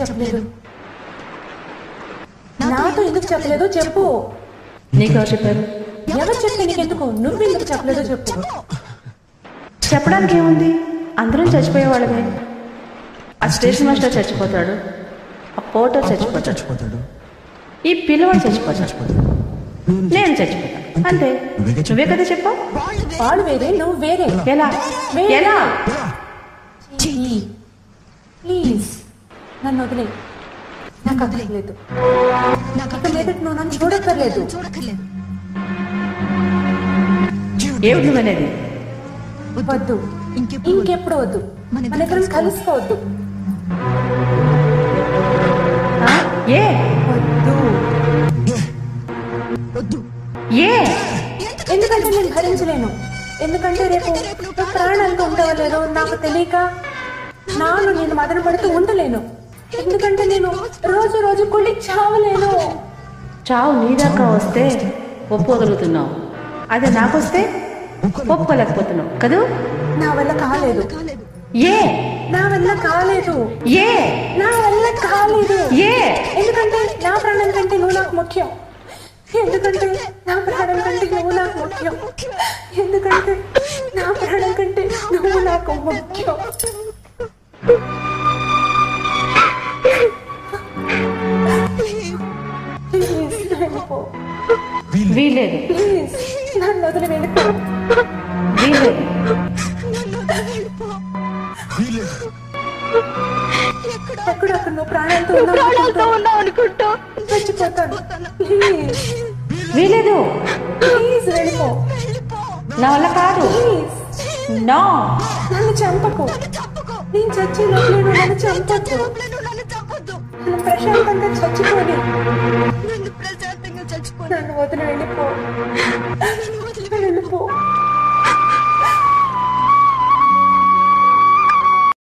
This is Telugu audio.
చెప్పలేదు? నాతో ఎందుకు చెప్పలేదు చెప్పు. నీకు ఎవరు చెప్పారు? ఎవరు చెప్తే నీకెందుకు? నువ్వు ఎందుకు చెప్పలేదో చెప్పు. చెప్పడానికి ఏముంది? అందరం చచ్చిపోయేవాళ్ళమే. ఆ స్టేషన్ మాస్టర్ చచ్చిపోతాడు, ఆ పోటర్ చచ్చిపోతాడు, ఈ పిల్లవాడు చచ్చిపోతాడు, నేను చచ్చిపోతాను. అంతే. నువ్వే కదా చెప్పావు. వాడు వేరే, నువ్వు వేరే. ఎలా ఎలా? ప్లీజ్ నన్ను వదిలే. నాకు అక్కర్లేదు. నువ్వు నన్ను చూడక్కర్లేదు. ఏమిటి నువ్వనేది? వద్దు, ఇంకెప్పుడు వద్దు. మన ఇద్దరం కలుసుకోవద్దు. ఏ వద్దు. ఏ? ఎందుకంటే నేను భరించలేను. ఎందుకంటే రేపు ప్రాణాలతో ఉంటావో లేదో నాకు తెలియక నేను మదన పడుతూ ఉండలేను. ఎందుకంటే నేను రోజు రోజు కుళ్ళి చావలేను. చావు నీ దాకా వస్తే ఒప్పుకోగలుగుతున్నావు, అదే నాకొస్తే ఒప్పుకోలేకపోతున్నావు కదూ. నా వల్ల కాలేదు. ఏ? నా వల్ల కాలేదు. ఏ? నా వల్ల కాలేదు. ఏ? ఎందుకంటే నా ప్రాణం కంటే నువ్వు నాకు ముఖ్యం. ఎందుకంటే నా ప్రాణం కంటే నువ్వు నాకు ముఖ్యం. ఎందుకంటే నా ప్రాణం కంటే నువ్వు నాకు ముఖ్యం. వీలేదు. ప్లీజ్ నన్ను వదిలి వెళ్ళిపో. వీలేదు. ఎక్కడక్కడ నువ్వు ప్రాణాలతో ఉన్నావు అనుకుంటా చచ్చిపోతాను. ప్లీజ్ వీలేదు. ప్లీజ్ వెళ్ళిపో. నా వల్ల కాదు. నో, నన్ను చంపకు. నేను చచ్చి నన్ను చంపద్దు. నన్ను ప్రశాంతంగా చచ్చిపోని. నన్ను వదిలి వెళ్ళిపో.